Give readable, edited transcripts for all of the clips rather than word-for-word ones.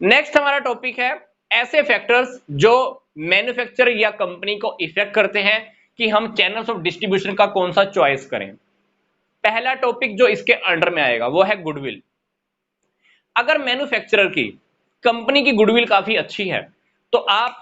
Next हमारा topic है ऐसे फैक्टर्स जो मैन्युफैक्चरर या कंपनी को इफेक्ट करते हैं कि हम चैनल्स ऑफ डिस्ट्रीब्यूशन का कौन सा चॉइस करें। पहला टॉपिक जो इसके अंडर में आएगा वो है गुडविल। अगर मैन्युफैक्चरर की कंपनी की गुडविल काफी अच्छी है तो आप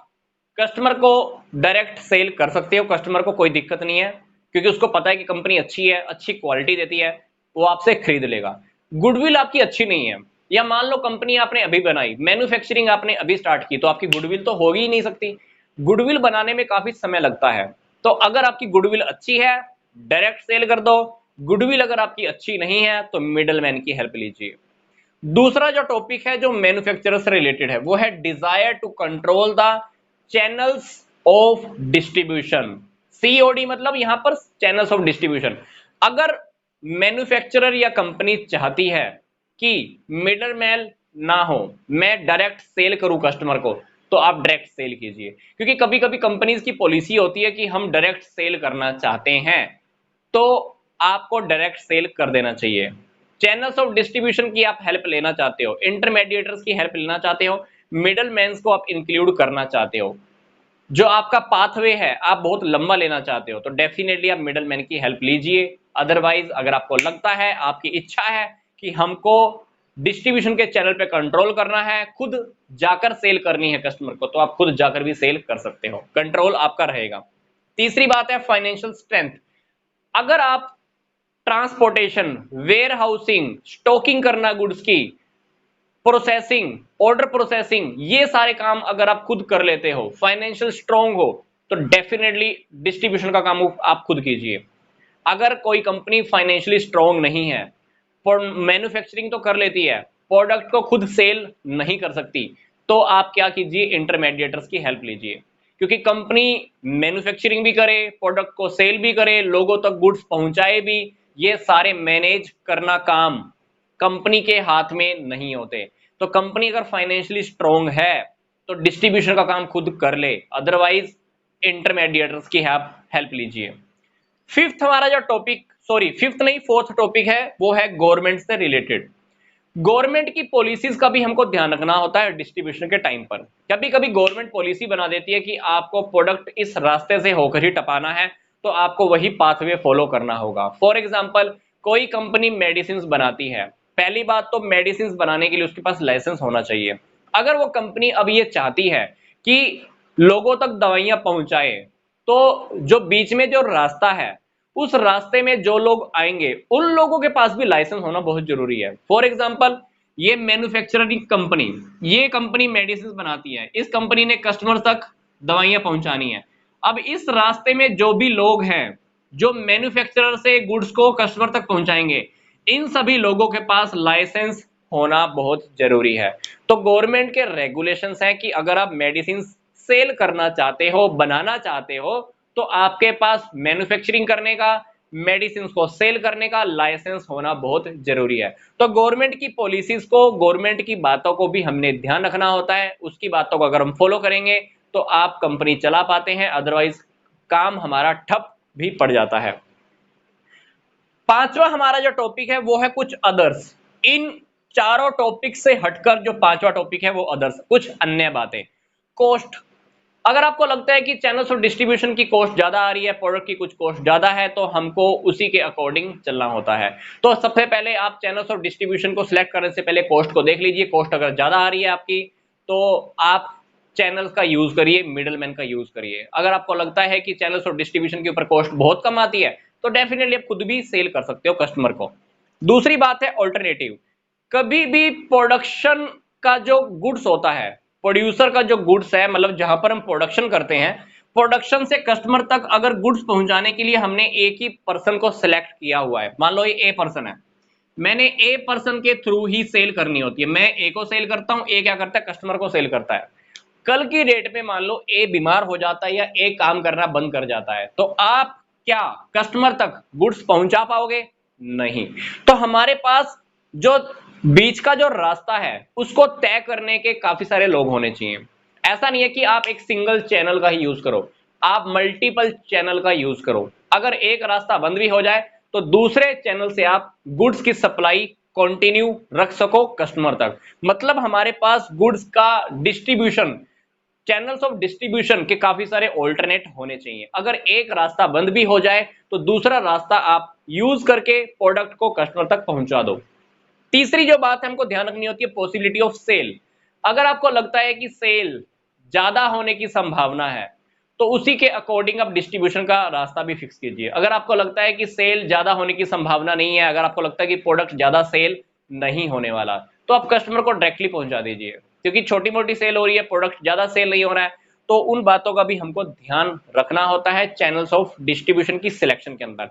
कस्टमर को डायरेक्ट सेल कर सकते हो, कस्टमर को कोई दिक्कत नहीं है क्योंकि उसको पता है कि कंपनी अच्छी है, अच्छी क्वालिटी देती है, वो आपसे खरीद लेगा। गुडविल आपकी अच्छी नहीं है, या मान लो कंपनी आपने अभी बनाई, मैन्युफैक्चरिंग आपने अभी स्टार्ट की, तो आपकी गुडविल तो हो ही नहीं सकती। गुडविल बनाने में काफी समय लगता है। तो अगर आपकी गुडविल अच्छी है डायरेक्ट सेल कर दो, गुडविल अगर आपकी अच्छी नहीं है तो मिडलमैन की हेल्प लीजिए। दूसरा जो टॉपिक है जो मैन्युफैक्चरर से रिलेटेड है वो है desire to control the channels of distribution. COD मतलब यहां पर चैनल्स ऑफ डिस्ट्रीब्यूशन। अगर मैन्युफैक्चरर या कंपनी चाहती है कि मिडलमैन ना हो, मैं डायरेक्ट सेल करूं कस्टमर को, तो आप डायरेक्ट सेल कीजिए। क्योंकि कभी कभी कंपनीज की पॉलिसी होती है कि हम डायरेक्ट सेल करना चाहते हैं, तो आपको डायरेक्ट सेल कर देना चाहिए। चैनल्स ऑफ डिस्ट्रीब्यूशन की आप हेल्प लेना चाहते हो, इंटरमीडिएटर्स की हेल्प लेना चाहते हो, मिडल मैन्स को आप इंक्लूड करना चाहते हो, जो आपका पाथवे है आप बहुत लंबा लेना चाहते हो, तो डेफिनेटली आप मिडल मैन की हेल्प लीजिए। अदरवाइज अगर आपको लगता है, आपकी इच्छा है कि हमको डिस्ट्रीब्यूशन के चैनल पे कंट्रोल करना है, खुद जाकर सेल करनी है कस्टमर को, तो आप खुद जाकर भी सेल कर सकते हो, कंट्रोल आपका रहेगा। तीसरी बात है फाइनेंशियल स्ट्रेंथ। अगर आप ट्रांसपोर्टेशन, वेयर हाउसिंग, स्टॉकिंग करना गुड्स की, प्रोसेसिंग, ऑर्डर प्रोसेसिंग, ये सारे काम अगर आप खुद कर लेते हो, फाइनेंशियल स्ट्रांग हो, तो डेफिनेटली डिस्ट्रीब्यूशन का काम आप खुद कीजिए। अगर कोई कंपनी फाइनेंशियली स्ट्रांग नहीं है, मैन्युफैक्चरिंग तो कर लेती है, प्रोडक्ट को खुद सेल नहीं कर सकती, तो आप क्या कीजिए, इंटरमीडिएटर्स की हेल्प लीजिए। क्योंकि कंपनी मैन्युफैक्चरिंग भी करे, प्रोडक्ट को सेल भी करे, लोगों तक गुड्स पहुंचाए भी, ये सारे मैनेज करना काम कंपनी के हाथ में नहीं होते। तो कंपनी अगर फाइनेंशियली स्ट्रांग है तो डिस्ट्रीब्यूशन का काम खुद कर ले, अदरवाइज इंटरमीडिएटर्स की हेल्प लीजिए। फिफ्थ हमारा जो टॉपिक, सॉरी फिफ्थ नहीं, फोर्थ टॉपिक है वो है गवर्नमेंट से रिलेटेड। गवर्नमेंट की पॉलिसीज का भी हमको ध्यान रखना होता है डिस्ट्रीब्यूशन के टाइम पर। कभी कभी गवर्नमेंट पॉलिसी बना देती है कि आपको प्रोडक्ट इस रास्ते से होकर ही टपाना है, तो आपको वही पाथवे फॉलो करना होगा। फॉर एग्जांपल, कोई कंपनी मेडिसिन बनाती है, पहली बात तो मेडिसिन बनाने के लिए उसके पास लाइसेंस होना चाहिए। अगर वो कंपनी अब ये चाहती है कि लोगों तक दवाइयां पहुंचाए, तो जो बीच में जो रास्ता है, उस रास्ते में जो लोग आएंगे उन लोगों के पास भी लाइसेंस होना बहुत जरूरी है। फॉर एग्जांपल, ये मैन्युफैक्चरिंग कंपनी, ये कंपनी मेडिसिन बनाती है, इस कंपनी ने कस्टमर तक दवाइयां पहुंचानी है। अब इस रास्ते में जो भी लोग हैं जो मैन्युफैक्चरर से गुड्स को कस्टमर तक पहुंचाएंगे, इन सभी लोगों के पास लाइसेंस होना बहुत जरूरी है। तो गवर्नमेंट के रेगुलेशंस हैं कि अगर आप मेडिसिन सेल करना चाहते हो, बनाना चाहते हो, तो आपके पास मैन्युफैक्चरिंग करने का, मेडिसिन को सेल करने का लाइसेंस होना बहुत जरूरी है। तो गवर्नमेंट की पॉलिसीज को, गवर्नमेंट की बातों को भी हमने ध्यान रखना होता है। उसकी बातों को अगर हम फॉलो करेंगे तो आप कंपनी चला पाते हैं, अदरवाइज काम हमारा ठप भी पड़ जाता है। पांचवा हमारा जो टॉपिक है वो है कुछ अदर्स। इन चारों टॉपिक से हटकर जो पांचवा टॉपिक है वो अदर्स, कुछ अन्य बातें। कॉस्ट। अगर आपको लगता है कि चैनल्स ऑफ डिस्ट्रीब्यूशन की कॉस्ट ज्यादा आ रही है, प्रोडक्ट की कुछ कॉस्ट ज्यादा है, तो हमको उसी के अकॉर्डिंग चलना होता है। तो सबसे पहले आप चैनल्स ऑफ डिस्ट्रीब्यूशन को सिलेक्ट करने से पहले कॉस्ट को देख लीजिए। कॉस्ट अगर ज्यादा आ रही है आपकी, तो आप चैनल्स का यूज करिए, मिडलमैन का यूज करिए। अगर आपको लगता है कि चैनल्स ऑफ डिस्ट्रीब्यूशन के ऊपर कॉस्ट बहुत कम आती है, तो डेफिनेटली आप खुद भी सेल कर सकते हो कस्टमर को। दूसरी बात है ऑल्टरनेटिव। कभी भी प्रोडक्शन का जो गुड्स होता है, प्रोड्यूसर का जो गुड्स है, मतलब जहां पर हम प्रोडक्शन करते हैं, प्रोडक्शन से कस्टमर तक अगर गुड्स पहुंचाने के लिए हमने एक ही पर्सन को सिलेक्ट किया हुआ है, मान लो ये ए पर्सन है, मैंने ए पर्सन के थ्रू ही सेल करनी होती है। मैं ए को सेल करता हूं, ए क्या करता है, कस्टमर को सेल करता है। कल की डेट में मान लो ए बीमार हो जाता है या ए काम करना बंद कर जाता है, तो आप क्या कस्टमर तक गुड्स पहुंचा पाओगे? नहीं। तो हमारे पास जो बीच का जो रास्ता है उसको तय करने के काफी सारे लोग होने चाहिए। ऐसा नहीं है कि आप एक सिंगल चैनल का ही यूज करो, आप मल्टीपल चैनल का यूज करो। अगर एक रास्ता बंद भी हो जाए तो दूसरे चैनल से आप गुड्स की सप्लाई कंटिन्यू रख सको कस्टमर तक। मतलब हमारे पास गुड्स का डिस्ट्रीब्यूशन, चैनल्स ऑफ डिस्ट्रीब्यूशन के काफी सारे ऑल्टरनेट होने चाहिए। अगर एक रास्ता बंद भी हो जाए तो दूसरा रास्ता आप यूज करके प्रोडक्ट को कस्टमर तक पहुंचा दो। तीसरी जो बात हमको ध्यान रखनी होती है, पॉसिबिलिटी ऑफ सेल। अगर आपको लगता है कि सेल ज्यादा होने की संभावना है तो उसी के अकॉर्डिंग आप डिस्ट्रीब्यूशन का रास्ता भी फिक्स कीजिए। अगर आपको लगता है कि सेल ज्यादा होने की संभावना नहीं है, अगर आपको लगता है कि प्रोडक्ट ज्यादा सेल नहीं होने वाला, तो आप कस्टमर को डायरेक्टली पहुंचा दीजिए। क्योंकि छोटी मोटी सेल हो रही है, प्रोडक्ट ज्यादा सेल नहीं हो रहा है, तो उन बातों का भी हमको ध्यान रखना होता है चैनल्स ऑफ डिस्ट्रीब्यूशन की सिलेक्शन के अंदर।